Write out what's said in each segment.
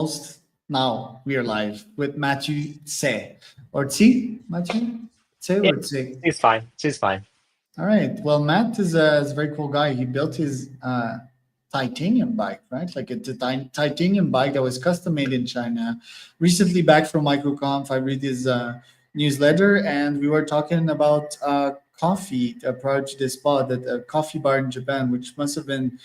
host. Now we are live with Matthew Tse or Tse, Matthew Tse Yeah, or Tse. she's fine. She's fine. All right. Well, Matt is a very cool guy. He built his titanium bike, right? Like it's a titanium bike that was custom made in China. Recently back from MicroConf, I read his newsletter, and we were talking about coffee prior to this spot at a coffee bar in Japan, which must have been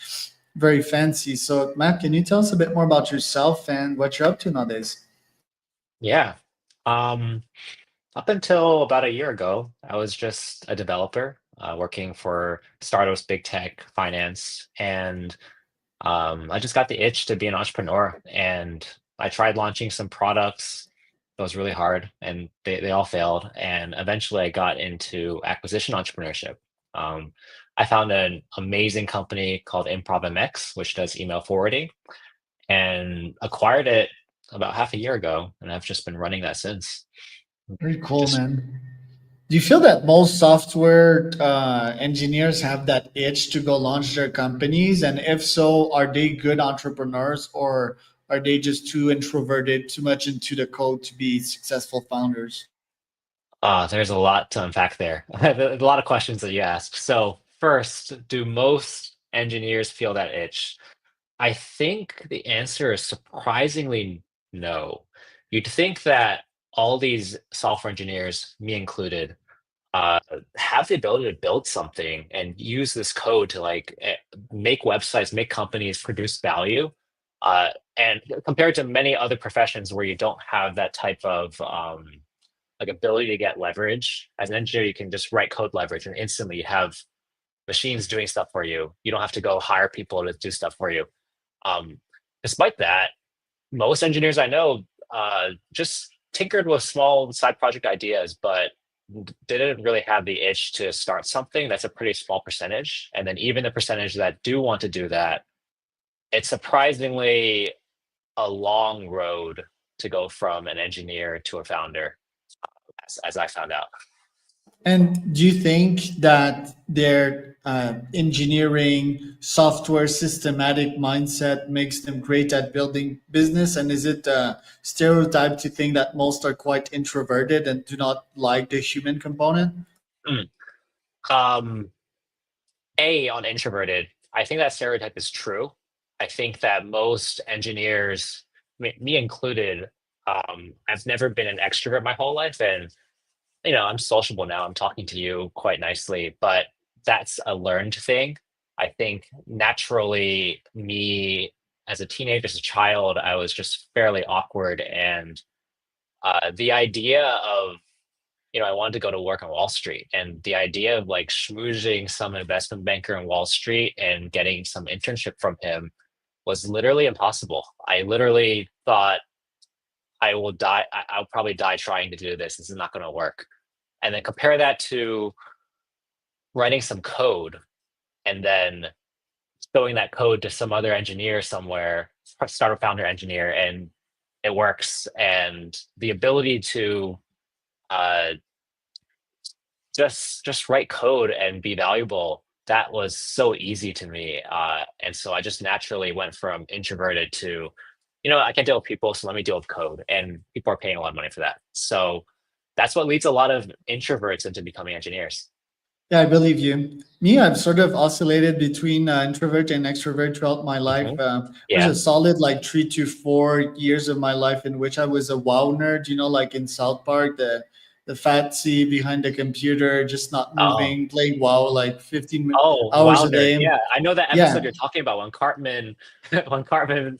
very fancy. So, Matt, can you tell us a bit more about yourself and what you're up to nowadays? Yeah. Um, Up until about a year ago, I was just a developer working for startups, big tech, finance, and I just got the itch to be an entrepreneur. And I tried launching some products. It was really hard, and they all failed. And eventually, I got into acquisition entrepreneurship. Um, I found an amazing company called ImprovMX, which does email forwarding, and acquired it about half a year ago, and I've just been running that since. Very cool, Just man. Do you feel that most software engineers have that itch to go launch their companies? And if so, are they good entrepreneurs or are they just too introverted, too much into the code to be successful founders? there's a lot to unpack there. A lot of questions that you asked. So first, do most engineers feel that itch? I think the answer is surprisingly no. You'd think that all these software engineers, me included, uh, have the ability to build something and use this code to make websites, make companies produce value. Uh, and compared to many other professions where you don't have that type of ability to get leverage, as an engineer, you can just write code leverage and instantly you have machines doing stuff for you. You don't have to go hire people to do stuff for you. Um, Despite that, most engineers I know just tinkered with small side project ideas, but didn't really have the itch to start something. That's a pretty small percentage. And then even the percentage that do want to do that, it's surprisingly a long road to go from an engineer to a founder, as I found out. And do you think that their engineering, software, systematic mindset makes them great at building business? And is it a stereotype to think that most are quite introverted and do not like the human component? Mm. Um, on introverted, I think that stereotype is true. I think that most engineers, me included, I've never been an extrovert my whole life, and I'm sociable now. I'm talking to you quite nicely, but that's a learned thing. I think naturally, me as a teenager, as a child, I was just fairly awkward, and the idea of I wanted to go to work on Wall Street. And the idea of like schmoozing some investment banker in Wall Street and getting some internship from him was literally impossible. I literally thought I will die. I'll probably die trying to do this. This is not going to work. And then compare that to writing some code and then showing that code to some other engineer somewhere, startup founder engineer, and it works. And the ability to uh, just write code and be valuable, that was so easy to me, and so I just naturally went from introverted to I can't deal with people, so let me deal with code, and people are paying a lot of money for that. So that's what leads a lot of introverts into becoming engineers. Yeah, I believe you. Me, I've sort of oscillated between introvert and extrovert throughout my life. Hmm. There's a Yeah. solid like 3 to 4 years of my life in which I was a wow nerd. Like in South Park, the fat C behind the computer, just not Oh. moving, playing WoW like 15 Oh, hours wow, a nerd. day. Yeah, I know that episode Yeah, you're talking about when Cartman, when Cartman,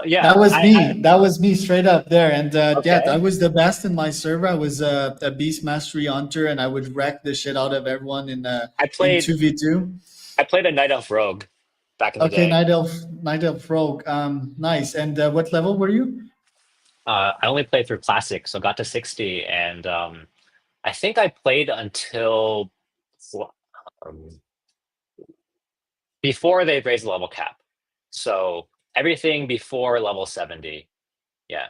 yeah, that was I me. That was me straight up there. And yeah, I okay. was the best in my server. I was a beast mastery hunter, and I would wreck the shit out of everyone I in played 2v2. I played a Night Elf Rogue back in the Okay, day. Night Elf Rogue. Nice. And what level were you? I only played through classic, so got to 60, and I think I played until um, before they raised the level cap. So everything before level 70. Yeah.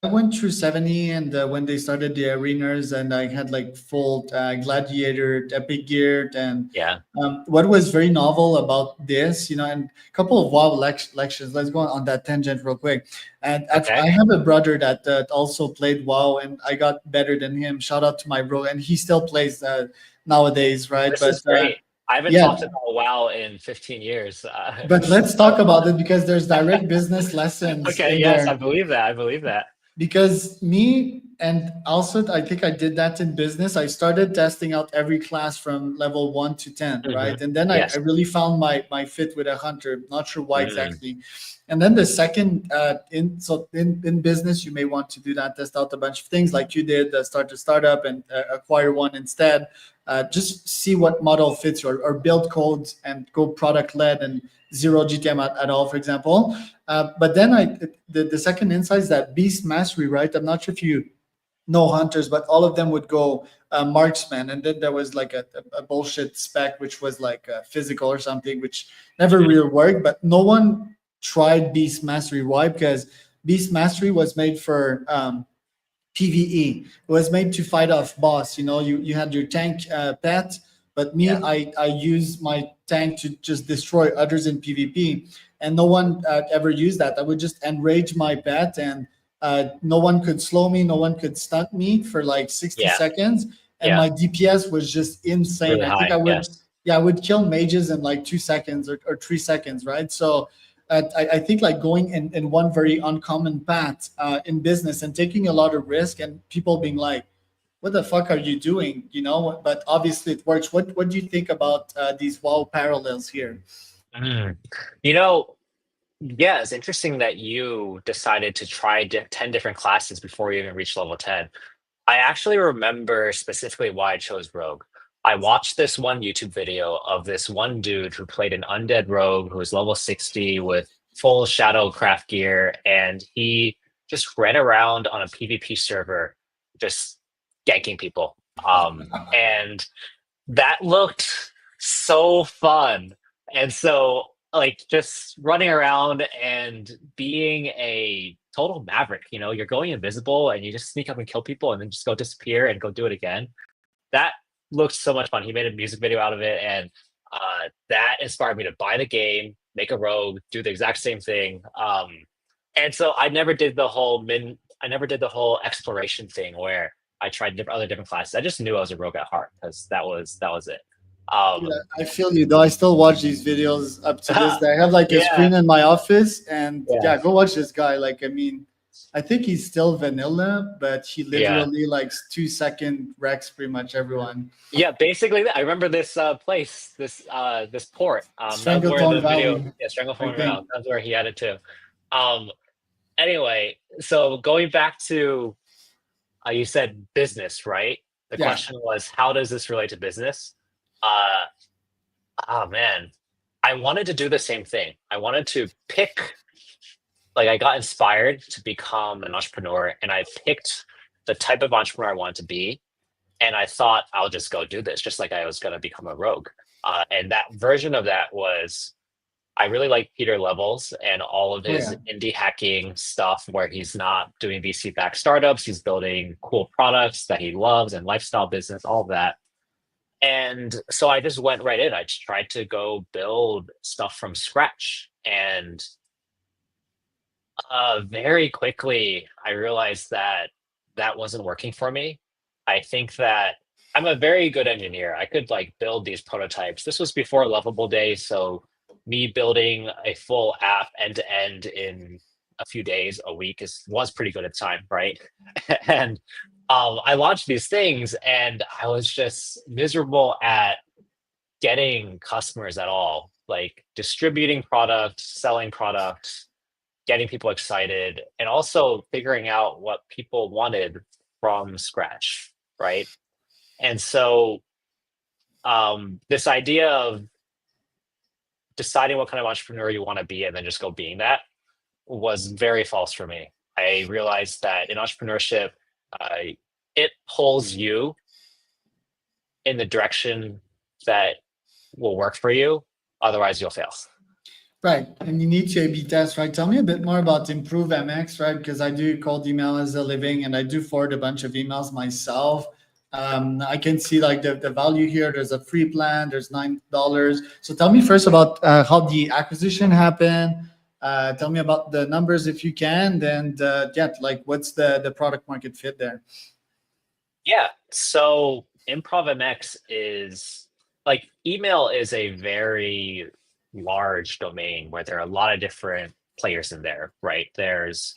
I went through 70 and when they started the arenas and I had like full gladiator, epic gear. And Yeah. what was very novel about this, and a couple of WoW lectures, let's go on that tangent real quick. And Okay. I have a brother that also played WoW and I got better than him. Shout out to my bro. And he still plays nowadays, right? This is But great. I haven't yeah, talked about WoW in 15 years. but let's talk about it because there's direct business lessons Okay, in yes, I there. believe that. I believe that. Because me and also I think I did that in business. I started testing out every class from level 1 to 10, right? And then I Yes. really found my fit with a hunter. Not sure why Mm, exactly. And then the second in business you may want to do that, test out a bunch of things like you did, start a startup and acquire one instead. Just see what model fits you, or build codes and go product led and zero GTM at all, for example. But then the second insight is that beast mastery, right? I'm not sure if you know hunters, but all of them would go marksman, and then there was like a bullshit spec which was like physical or something, which never mm, really worked. But no one tried beast mastery. Why? Because beast mastery was made for PVE. It was made to fight off boss. You had your tank pet, but me, yeah. I use my tank to just destroy others in PvP, and no one ever used that. I would just enrage my pet, and no one could slow me, no one could stun me for like 60 Yeah. seconds, and Yeah. my DPS was just insane. Really I think high. Yes. I would kill mages in like 2 seconds or 3 seconds, right? So I think like going in one very uncommon path in business and taking a lot of risk and people being like, what the fuck are you doing? But obviously it works. What do you think about these WoW parallels here? Mm. You know, yeah, it's interesting that you decided to try 10 different classes before you even reached level 10. I actually remember specifically why I chose Rogue. I watched this one YouTube video of this one dude who played an undead rogue who was level 60 with full shadow craft gear, and he just ran around on a PvP server just ganking people. And that looked so fun. And so, like, just running around and being a total maverick, you're going invisible and you just sneak up and kill people and then just go disappear and go do it again. That looked so much fun. He made a music video out of it, and that inspired me to buy the game, make a rogue, do the exact same thing. And so I never did the whole exploration thing where I tried other different classes. I just knew I was a rogue at heart because that was it. Yeah, Um, I feel you though. I still watch these videos up to this day. I have like a yeah, screen in my office, and yeah, yeah, go watch this guy. Like, I mean, I think he's still vanilla, but he yeah, literally like 2 second wrecks pretty much everyone. yeah. Basically, I remember this place, this port. That was where Strangleton the video, Valley, yeah, I Stranglethorn think. Route. That's where he had it too. Um, anyway, so going back to you said business, right? The Yeah. question was, how does this relate to business? Uh, oh man, I wanted to do the same thing. I wanted to pick, like, I got inspired to become an entrepreneur, and I picked the type of entrepreneur I wanted to be, and I thought I'll just go do this, just like I was going to become a rogue. And that version of that was I really like Pieter Levels and all of Oh his yeah. indie hacking stuff where he's not doing VC backed startups. He's building cool products that he loves and lifestyle business, all of that. And so I just went right in. I just tried to go build stuff from scratch. And very quickly, I realized that that wasn't working for me. I think that I'm a very good engineer. I could like build these prototypes. This was before Lovable Days, so me building a full app end to end in a few days, a week was pretty good at the time, right? And I launched these things, and I was just miserable at getting customers at all, like distributing product, selling product, getting people excited, and also figuring out what people wanted from scratch, right? And so this idea of deciding what kind of entrepreneur you want to be and then just go being that was very false for me. I realized that in entrepreneurship, uh, it pulls you in the direction that will work for you. Otherwise, you'll fail. Right. And you need to A/B test, right? Tell me a bit more about ImprovMX, right? Because I do cold email as a living and I do forward a bunch of emails myself. I can see like the value here. There's a free plan, there's $9. So tell me first about how the acquisition happened. Tell me about the numbers if you can. And yeah, like what's the product market fit there? Yeah. So ImprovMX is like email is a very large domain where there are a lot of different players in there, right? There's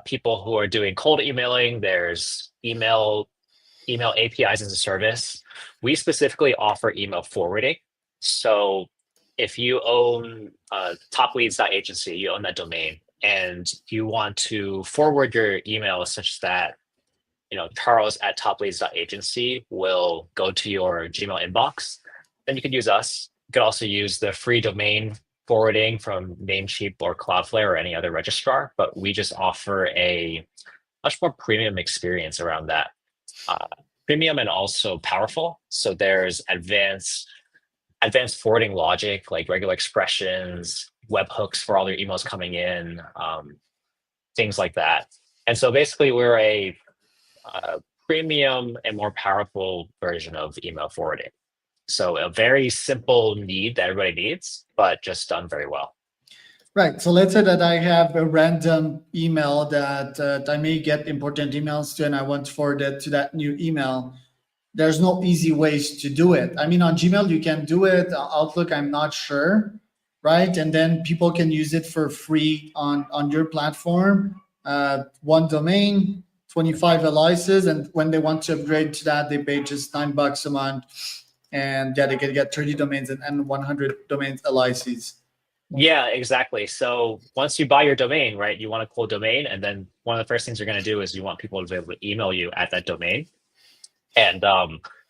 people who are doing cold emailing. There's email APIs as a service. We specifically offer email forwarding. So if you own topleads.agency, you own that domain, and you want to forward your email such that Charles at topleads.agency will go to your Gmail inbox, then you could use us. You could also use the free domain forwarding from Namecheap or Cloudflare or any other registrar, but we just offer a much more premium experience around that. Uh, Premium and also powerful. So there's advanced forwarding logic, like regular expressions, webhooks for all your emails coming in, things like that. And so basically, we're a premium and more powerful version of email forwarding. So a very simple need that everybody needs, but just done very well. Right. So let's say that I have a random email that I may get important emails to, and I want to forward it to that new email. There's no easy ways to do it. I mean, on Gmail, you can do it. Outlook, I'm not sure. Right. And then people can use it for free on your platform. One domain, 25 aliases. And when they want to upgrade to that, they pay just $9 a month. And yeah, they can get 30 domains and 100 domains aliases. Yeah, exactly. So once you buy your domain, right, you want a cool domain, and then one of the first things you're going to do is you want people to be able to email you at that domain. And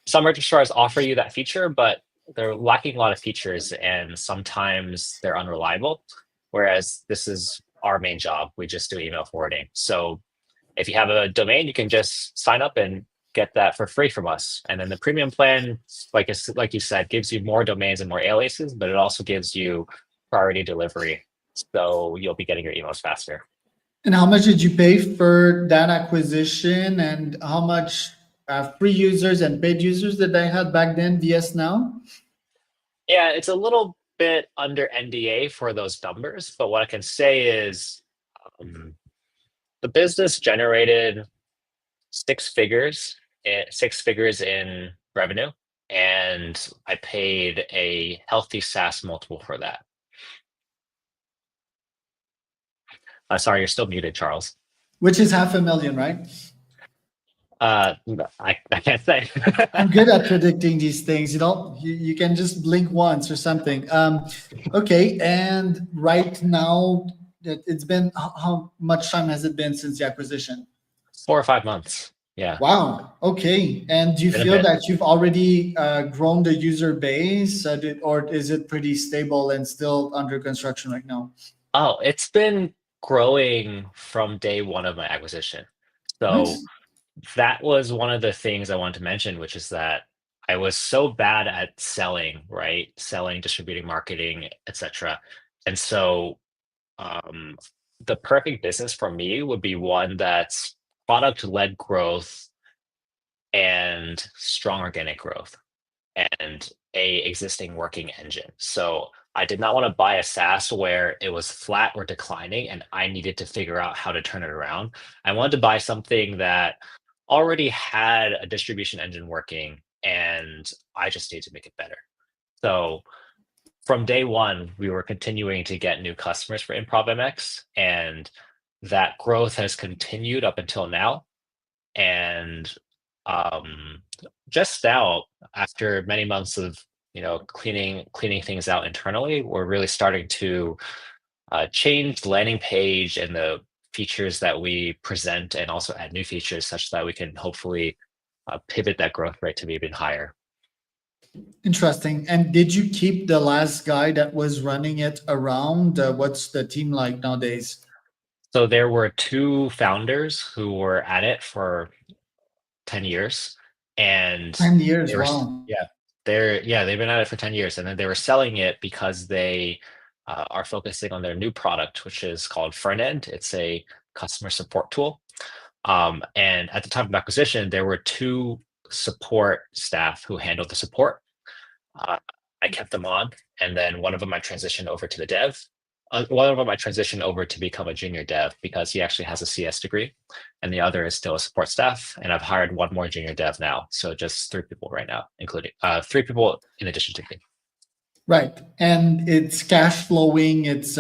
some registrars offer you that feature, but they're lacking a lot of features, and sometimes they're unreliable. Whereas this is our main job. We just do email forwarding. So if you have a domain, you can just sign up and get that for free from us. And then the premium plan, like you said, gives you more domains and more aliases, but it also gives you priority delivery. So you'll be getting your emails faster. And how much did you pay for that acquisition? And how much free users and paid users that they had back then, VS Now? Yeah, it's a little bit under NDA for those numbers, but what I can say is um, the business generated six figures in revenue, and I paid a healthy SaaS multiple for that. Sorry, you're still muted, Charles. Which is 500,000, right? I can't say. I'm good at predicting these things. You can just blink once or something. Okay, and right now, it's been how much time has it been since the acquisition? 4 or 5 months. Yeah, Wow. Okay. And do you been a feel bit. that you've already grown the user base, or is it pretty stable and still under construction right now? Oh, it's been growing from day one of my acquisition. So Nice. that was one of the things I wanted to mention, which is that I was so bad at selling, right? Selling, distributing, marketing, etc. And so um, the perfect business for me would be one that's product-led growth and strong organic growth and a existing working engine. So I did not want to buy a SaaS where it was flat or declining and I needed to figure out how to turn it around. I wanted to buy something that already had a distribution engine working and I just need to make it better. So from day one, we were continuing to get new customers for ImprovMX, and that growth has continued up until now. And um, just now, after many months of cleaning things out internally, we're really starting to change the landing page and the features that we present, and also add new features such that we can hopefully pivot that growth rate to be even higher. Interesting. And did you keep the last guy that was running it around? What's the team like nowadays? So there were two founders who were at it for 10 years, and 10 years. they were Wow. yeah they've been at it for 10 years, and then they were selling it because they are focusing on their new product, which is called Front End. It's a customer support tool. And at the time of acquisition, there were two support staff who handled the support. Uh, I kept them on, and then one of them I transitioned over to the dev. One of them I transitioned over to become a junior dev because he actually has a CS degree, and the other is still a support staff. And I've hired one more junior dev now, so just three people right now, including three people in addition to me. Right, and it's cash flowing. It's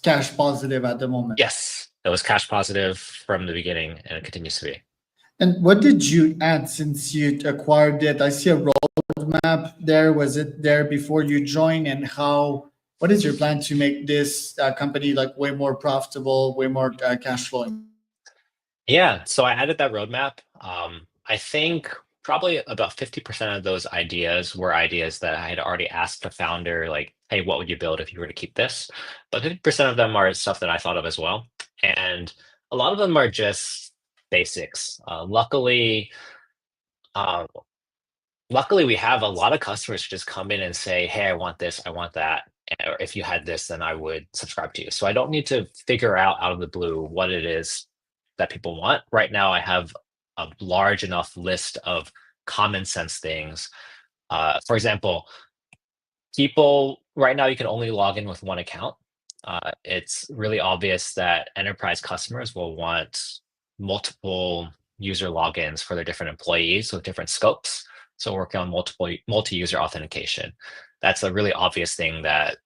cash positive at the moment. Yes, it was cash positive from the beginning, and it continues to be. And what did you add since you acquired it? I see a roadmap there. Was it there before you joined? And what is your plan to make this company like way more profitable, way more cash flowing? Yeah, so I added that roadmap. I think probably about 50% of those ideas were ideas that I had already asked the founder, like, hey, what would you build if you were to keep this? But 50% of them are stuff that I thought of as well. And a lot of them are just basics. Uh, luckily, we have a lot of customers who just come in and say, hey, I want this, I want that. Or if you had this, then I would subscribe to you. So I don't need to figure out of the blue what it is that people want. Right now, I have a large enough list of common sense things. For example, people right now, you can only log in with one account. It's really obvious that enterprise customers will want multiple user logins for their different employees with different scopes. So working on multi-user authentication. That's a really obvious thing that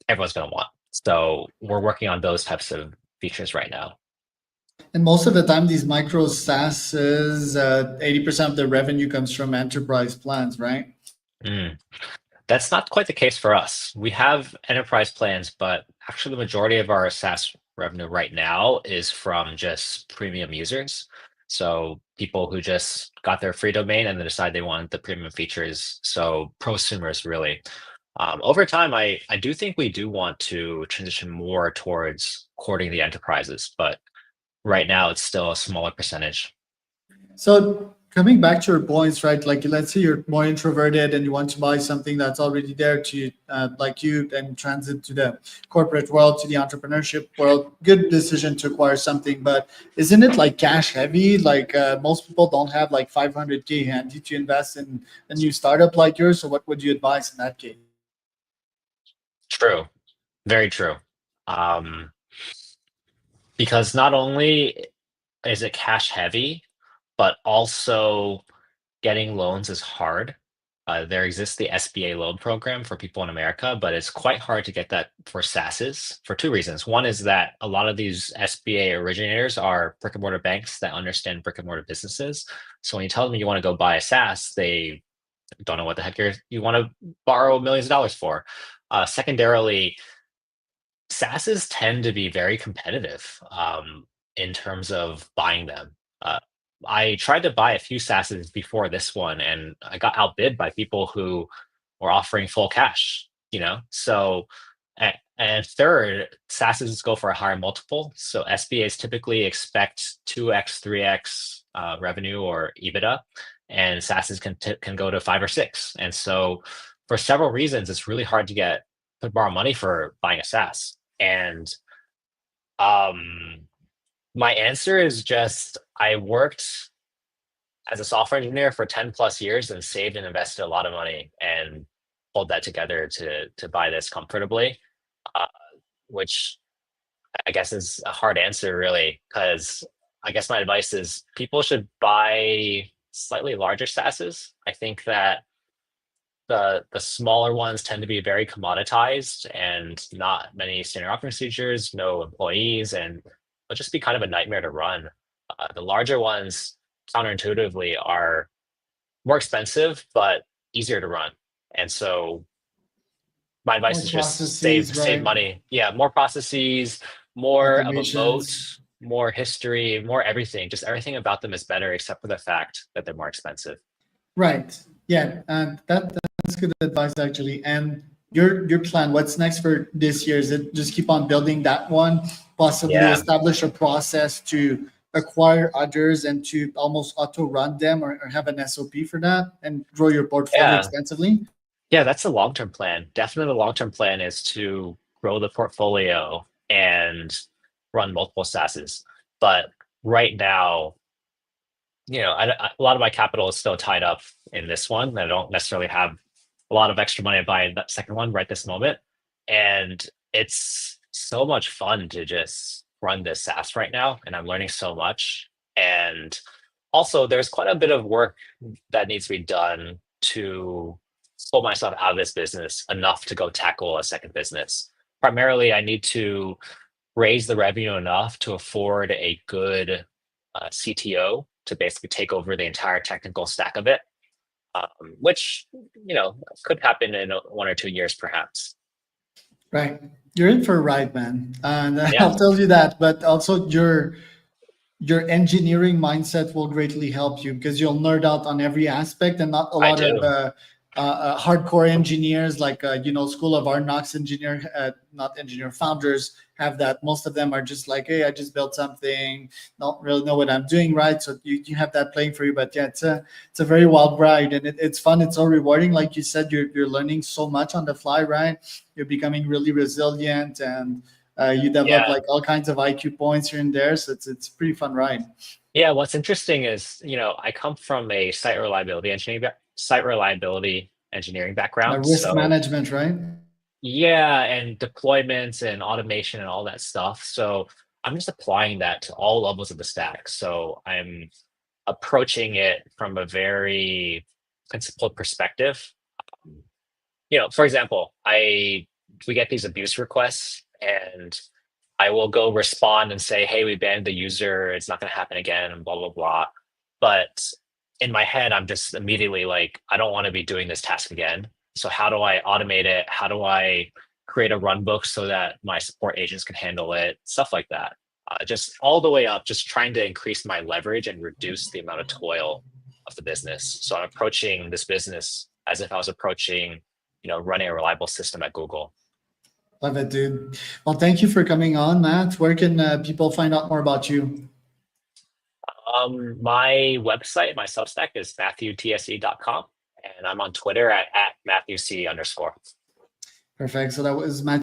everyone's going to want. So we're working on those types of features right now. And most of the time, these micro SaaSes, 80% of the revenue comes from enterprise plans, right? Mm. That's not quite the case for us. We have enterprise plans, but actually the majority of our SaaS revenue right now is from just premium users. So people who just got their free domain and then decide they want the premium features. So prosumers really. Over time, I do think we do want to transition more towards courting the enterprises, but right now it's still a smaller percentage. So coming back to your points, right? Like let's say you're more introverted and you want to buy something that's already there to like you and transit to the corporate world, to the entrepreneurship world. Good decision to acquire something, but isn't it like cash heavy? Like most people don't have like 500K handy to invest in a new startup like yours. So what would you advise in that case? True, very true. Um, because not only is it cash heavy, but also getting loans is hard. There exists the SBA loan program for people in America, but it's quite hard to get that for SaaSes for two reasons. One is that a lot of these SBA originators are brick and mortar banks that understand brick and mortar businesses. So when you tell them you want to go buy a SaaS, they don't know what the heck you want to borrow millions of dollars for. Secondarily, SaaSes tend to be very competitive in terms of buying them. I tried to buy a few SaaSes before this one, and I got outbid by people who were offering full cash. So and third, SaaSes go for a higher multiple. So SBAs typically expect 2x, 3x revenue or EBITDA, and SaaSes can go to 5 or 6. And so, for several reasons, it's really hard to borrow money for buying a SaaS. And my answer is just I worked as a software engineer for 10 plus years and saved and invested a lot of money and pulled that together to buy this comfortably, uh, which I guess is a hard answer really, because I guess my advice is people should buy slightly larger SaaSes. I think that the smaller ones tend to be very commoditized and not many standard operating procedures, no employees, and it'll just be kind of a nightmare to run. The larger ones, counterintuitively, are more expensive but easier to run. And so my advice More is just save processes, right? money. Yeah, more processes, more of a moat, Automations. more history, more everything. Just everything about them is better, except for the fact that they're more expensive. Right. Yeah, and that's good advice actually. And your plan, what's next for this year? Is it just keep on building that one, possibly Yeah. establish a process to acquire others and to almost auto run them or have an SOP for that and grow your portfolio Yeah. extensively? Yeah, that's a long-term plan. Definitely the long-term plan is to grow the portfolio and run multiple SaaSes. But right now, a lot of my capital is still tied up in this one. I don't necessarily have a lot of extra money to buy that second one right this moment. And it's so much fun to just run this SaaS right now, and I'm learning so much. And also, there's quite a bit of work that needs to be done to pull myself out of this business enough to go tackle a second business. Primarily, I need to raise the revenue enough to afford a good CTO to basically take over the entire technical stack of it, which could happen in 1 or 2 years, perhaps. Right. You're in for a ride, man. And Yeah, I'll tell you that, but also your engineering mindset will greatly help you because you'll nerd out on every aspect, and not a I lot of do. hardcore engineers like School of Hard Knocks engineer, not engineer founders have that. Most of them are just like, hey, I just built something, don't really know what I'm doing, right? So you have that playing for you. But yeah, it's a very wild ride, and it's fun. It's so rewarding. Like you said, you're learning so much on the fly, right? You're becoming really resilient, and you develop Yeah. like all kinds of IQ points here and there. So it's a pretty fun ride. Yeah, what's interesting is, I come from a site reliability engineering background. Risk So management, right? yeah, and deployments and automation and all that stuff. So I'm just applying that to all levels of the stack. So I'm approaching it from a very principled perspective. For example, we get these abuse requests, and I will go respond and say, "Hey, we banned the user. It's not going to happen again," and blah blah blah. But in my head, I'm just immediately like, I don't want to be doing this task again. So how do I automate it? How do I create a run book so that my support agents can handle it? Stuff like that. Just all the way up, just trying to increase my leverage and reduce the amount of toil of the business. So I'm approaching this business as if I was approaching, running a reliable system at Google. Love it, dude. Well, thank you for coming on, Matt. Where can people find out more about you? My website, my Substack is MatthewTse.com, and I'm on Twitter at MatthewC_. Perfect. So that was Matt